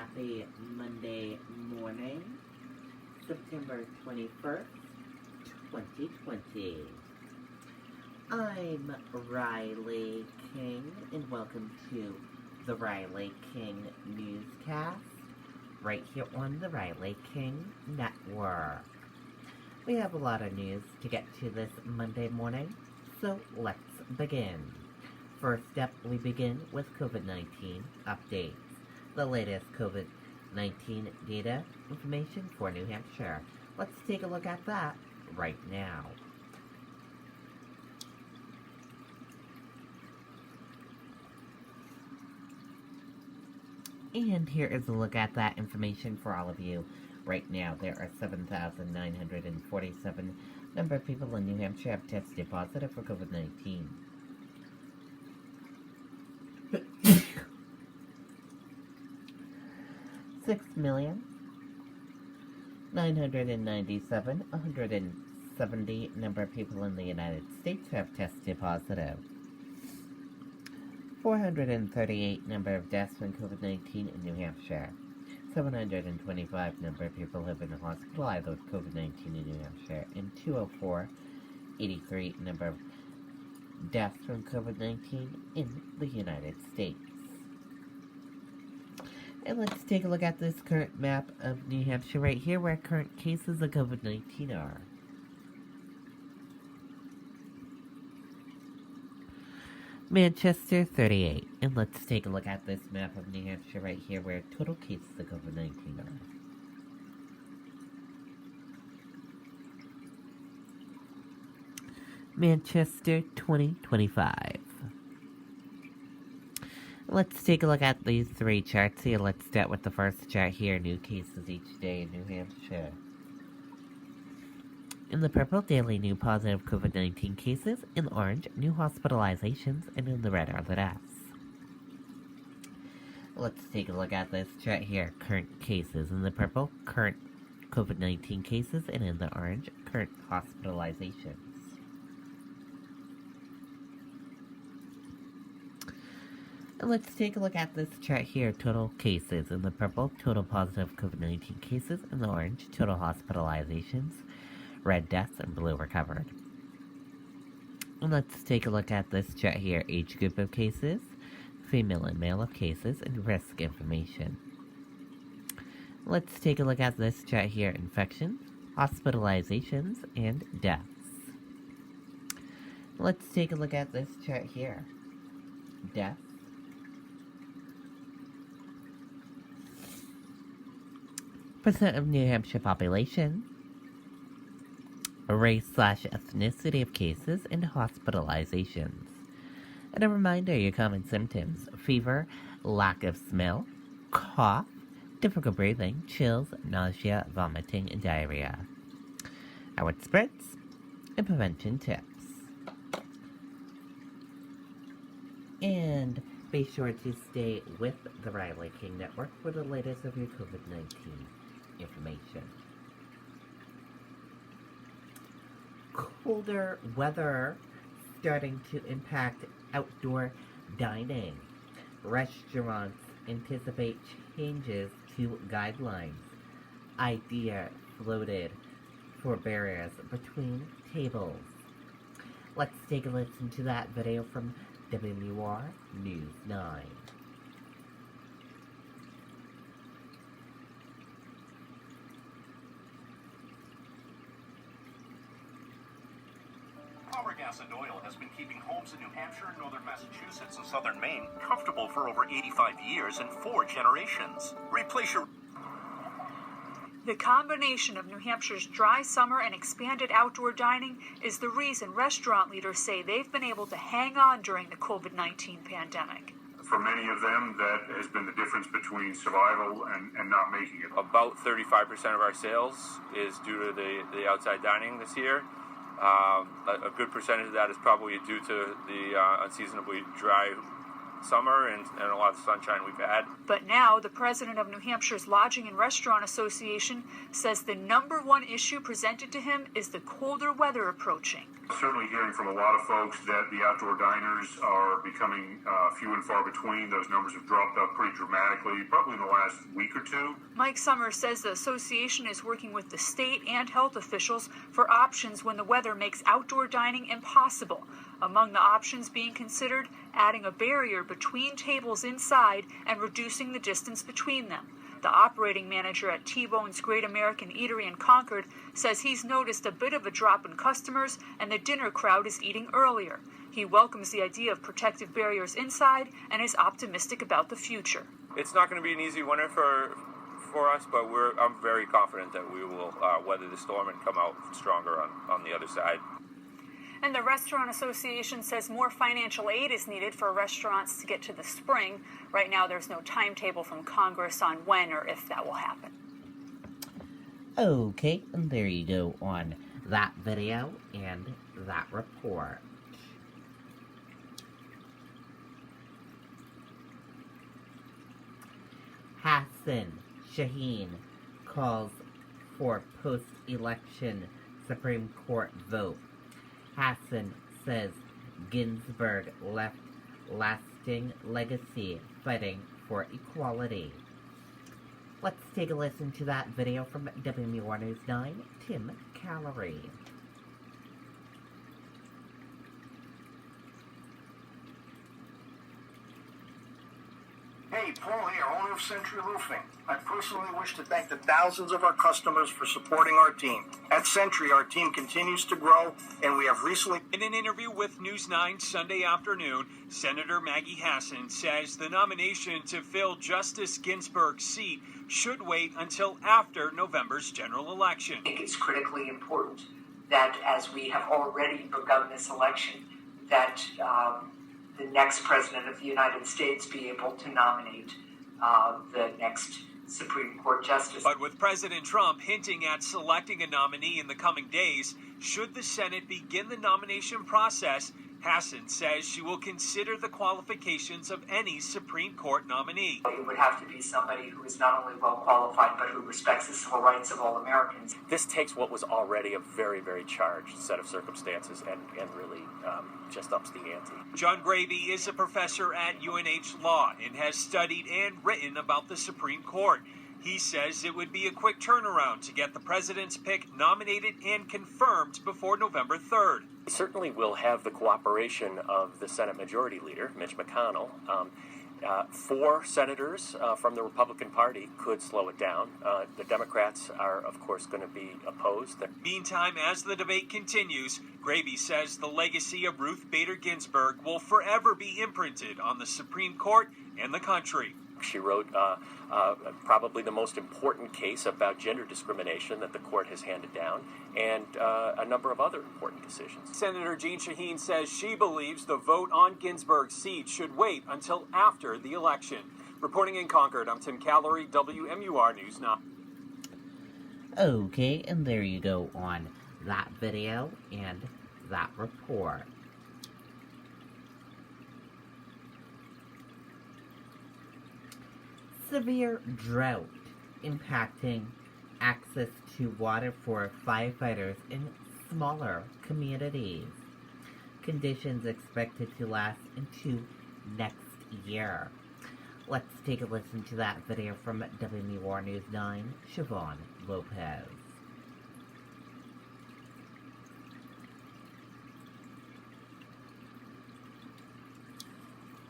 happy Monday morning, September 21st, 2020. I'm Riley King, and welcome to the Riley King Newscast, right here on the Riley King Network. We have a lot of news to get to this Monday morning, so let's begin. First up, we begin with COVID-19 updates. The latest COVID-19 data information for New Hampshire. Let's take a look at that right now. And here is a look at that information for all of you. Right now, there are 7,947 number of people in New Hampshire have tested positive for COVID-19. 6,997,170 number of people in the United States have tested positive. 438 number of deaths from COVID-19 in New Hampshire. 725 number of people have been hospitalized with COVID-19 in New Hampshire. And 204,83 number of deaths from COVID-19 in the United States. And let's take a look at this current map of New Hampshire right here, where current cases of COVID-19 are. Manchester, 38. And let's take a look at this map of New Hampshire right here, where total cases of COVID-19 are. Manchester, 2025. Let's take a look at these three charts here. Let's start with the first chart here. New cases each day in New Hampshire. In the purple, daily new positive COVID-19 cases. In orange, new hospitalizations. And in the red are the deaths. Let's take a look at this chart here. Current cases. In the purple, current COVID-19 cases. And in the orange, current hospitalizations. And let's take a look at this chart here. Total cases. In the purple, total positive COVID-19 cases. In the orange, total hospitalizations. Red, deaths, and blue, recovered. And let's take a look at this chart here. Age group of cases, female and male of cases, and risk information. Let's take a look at this chart here. Infections, hospitalizations, and deaths. Let's take a look at this chart here. Deaths. Percent of New Hampshire population, race/ethnicity of cases, and hospitalizations. And a reminder, your common symptoms: fever, lack of smell, cough, difficult breathing, chills, nausea, vomiting, and diarrhea. Our spritz and prevention tips. And be sure to stay with the Riley King Network for the latest of your COVID-19 information. Colder weather starting to impact outdoor dining. Restaurants anticipate changes to guidelines. Idea floated for barriers between tables. Let's take a listen to that video from WR News 9. Gas and oil has been keeping homes in New Hampshire, northern Massachusetts, and southern Maine comfortable for over 85 years and 4 generations. Replace your... The combination of New Hampshire's dry summer and expanded outdoor dining is the reason restaurant leaders say they've been able to hang on during the COVID-19 pandemic. For many of them, that has been the difference between survival and not making it. About 35% of our sales is due to the outside dining this year. A good percentage of that is probably due to the unseasonably dry summer and a lot of sunshine we've had. But now, the president of New Hampshire's Lodging and Restaurant Association says the number one issue presented to him is the colder weather approaching. Certainly hearing from a lot of folks that the outdoor diners are becoming few and far between. Those numbers have dropped up pretty dramatically, probably in the last week or two. Mike Summers says the association is working with the state and health officials for options when the weather makes outdoor dining impossible. Among the options being considered, adding a barrier between tables inside and reducing the distance between them. The operating manager at T-Bone's Great American Eatery in Concord says he's noticed a bit of a drop in customers and the dinner crowd is eating earlier. He welcomes the idea of protective barriers inside and is optimistic about the future. It's not going to be an easy winter for us, but I'm very confident that we will weather the storm and come out stronger on the other side. And the Restaurant Association says more financial aid is needed for restaurants to get to the spring. Right now, there's no timetable from Congress on when or if that will happen. Okay, and there you go on that video and that report. Hassan Shaheen calls for post-election Supreme Court vote. Hassan says Ginsburg left lasting legacy fighting for equality. Let's take a listen to that video from WMUR News 9, Tim Callery. Hey, Paul here, owner of Century Roofing. I personally wish to thank the thousands of our customers for supporting our team. At Century, our team continues to grow, and we have recently... In an interview with News 9 Sunday afternoon, Senator Maggie Hassan says the nomination to fill Justice Ginsburg's seat should wait until after November's general election. I think it's critically important that as we have already begun this election, that the next president of the United States be able to nominate the next Supreme Court justice. But with President Trump hinting at selecting a nominee in the coming days, should the Senate begin the nomination process, Hassan says she will consider the qualifications of any Supreme Court nominee. It would have to be somebody who is not only well qualified, but who respects the civil rights of all Americans. This takes what was already a very, very charged set of circumstances and really just ups the ante. John Gravy is a professor at UNH Law and has studied and written about the Supreme Court. He says it would be a quick turnaround to get the president's pick nominated and confirmed before November 3rd. We certainly will have the cooperation of the Senate Majority Leader, Mitch McConnell. 4 senators from the Republican Party could slow it down. The Democrats are, of course, going to be opposed. Meantime, as the debate continues, Gravy says the legacy of Ruth Bader Ginsburg will forever be imprinted on the Supreme Court and the country. She wrote probably the most important case about gender discrimination that the court has handed down, and a number of other important decisions. Senator Jean Shaheen says she believes the vote on Ginsburg's seat should wait until after the election. Reporting in Concord, I'm Tim Callery, WMUR News 9. Okay, and there you go on that video and that report. Severe drought impacting access to water for firefighters in smaller communities. Conditions expected to last into next year. Let's take a listen to that video from WMUR News 9, Siobhan Lopez.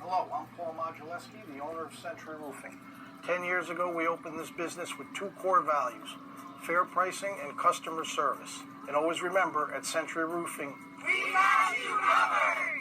Hello, I'm Paul Modulewski, the owner of Century Roofing. 10 years ago, we opened this business with 2 core values: fair pricing and customer service. And always remember, at Century Roofing, we have you covered!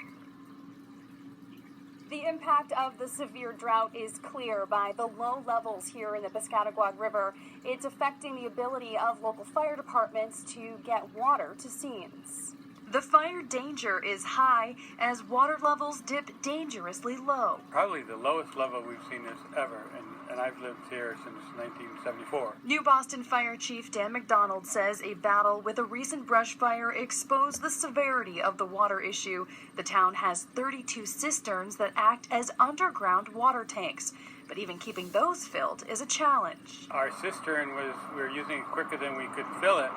The impact of the severe drought is clear by the low levels here in the Piscataqua River. It's affecting the ability of local fire departments to get water to scenes. The fire danger is high as water levels dip dangerously low. Probably the lowest level we've seen this ever, and and I've lived here since 1974. New Boston Fire Chief Dan McDonald says a battle with a recent brush fire exposed the severity of the water issue. The town has 32 cisterns that act as underground water tanks, but even keeping those filled is a challenge. Our cistern we were using it quicker than we could fill it.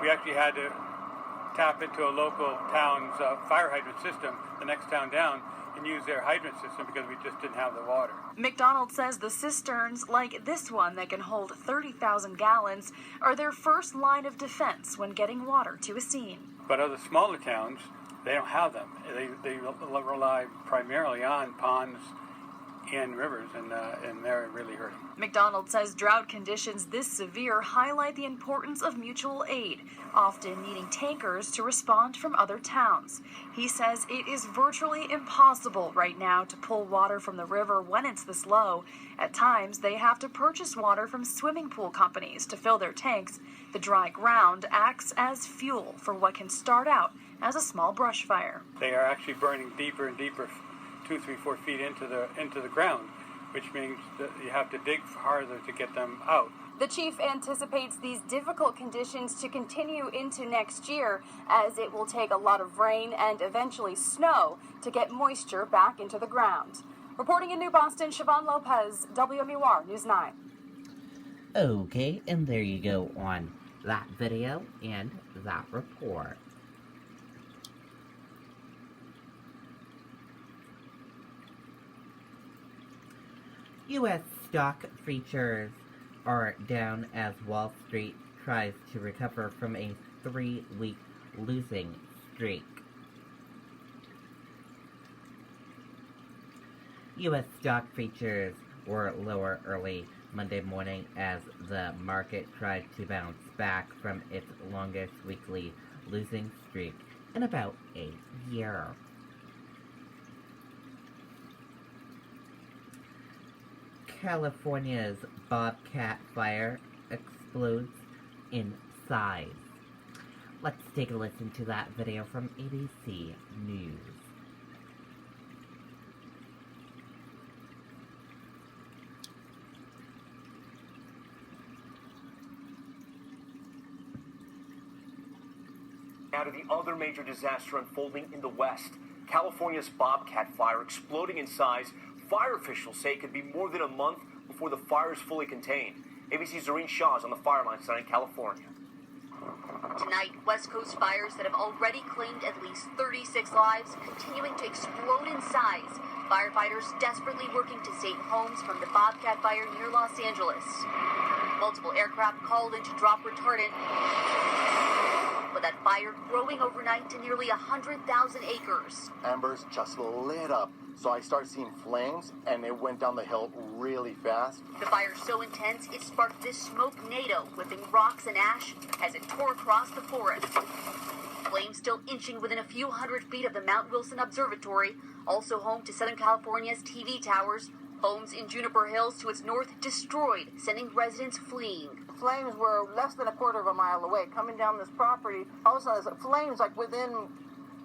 We actually had to tap into a local town's fire hydrant system, the next town down, and use their hydrant system because we just didn't have the water. McDonald says the cisterns, like this one that can hold 30,000 gallons, are their first line of defense when getting water to a scene. But other smaller towns, they don't have them. They rely primarily on ponds and rivers, and they're really hurting. McDonald says drought conditions this severe highlight the importance of mutual aid, often needing tankers to respond from other towns. He says it is virtually impossible right now to pull water from the river when it's this low. At times, they have to purchase water from swimming pool companies to fill their tanks. The dry ground acts as fuel for what can start out as a small brush fire. They are actually burning deeper and deeper, 2, 3, 4 feet into the ground, which means that you have to dig harder to get them out. The chief anticipates these difficult conditions to continue into next year, as it will take a lot of rain and eventually snow to get moisture back into the ground. Reporting in New Boston, Siobhan Lopez, WMUR News 9. Okay, and there you go on that video and that report. U.S. stock futures are down as Wall Street tries to recover from a 3-week losing streak. U.S. stock futures were lower early Monday morning as the market tried to bounce back from its longest weekly losing streak in about a year. California's Bobcat fire explodes in size. Let's take a listen to that video from ABC News. Now to the other major disaster unfolding in the West. California's Bobcat fire exploding in size. Fire officials say it could be more than a month before the fire is fully contained. ABC's Zoreen Shaw is on the fire line tonight in California. Tonight, West Coast fires that have already claimed at least 36 lives continuing to explode in size. Firefighters desperately working to save homes from the Bobcat fire near Los Angeles. Multiple aircraft called in to drop retardant. But that fire growing overnight to nearly 100,000 acres. Embers just lit up. So I started seeing flames, and it went down the hill really fast. The fire so intense, it sparked this smoke tornado, whipping rocks and ash as it tore across the forest. Flames still inching within a few hundred feet of the Mount Wilson Observatory, also home to Southern California's TV towers. Homes in Juniper Hills to its north destroyed, sending residents fleeing. Flames were less than a quarter of a mile away. Coming down this property, all of a sudden, flames like within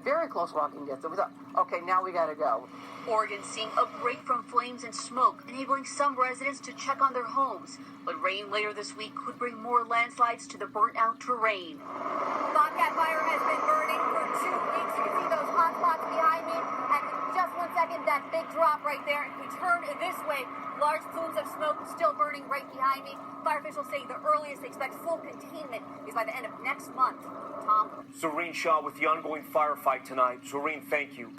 very close walking distance. We thought, okay, now we got to go. Oregon seeing a break from flames and smoke, enabling some residents to check on their homes. But rain later this week could bring more landslides to the burnt-out terrain. Bobcat fire has been burning for 2 weeks. You can see those hot spots behind me. And in just 1 second, that big drop right there. If we turn this way, large plumes of smoke still burning right behind me. Fire officials saying the earliest they expect full containment is by the end of next month. Tom? Zoreen Shaw with the ongoing firefight tonight. Zoreen, thank you.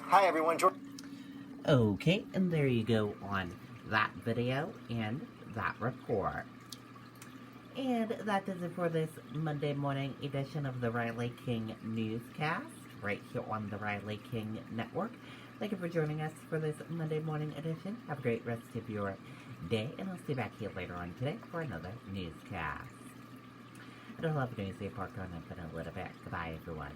Hi, everyone. Okay, and there you go on that video and that report. And that does it for this Monday morning edition of the Riley King Newscast, right here on the Riley King Network. Thank you for joining us for this Monday morning edition. Have a great rest of your day, and I'll see you back here later on today for another newscast. And I'll have a news report coming up in a little bit. Goodbye, everyone.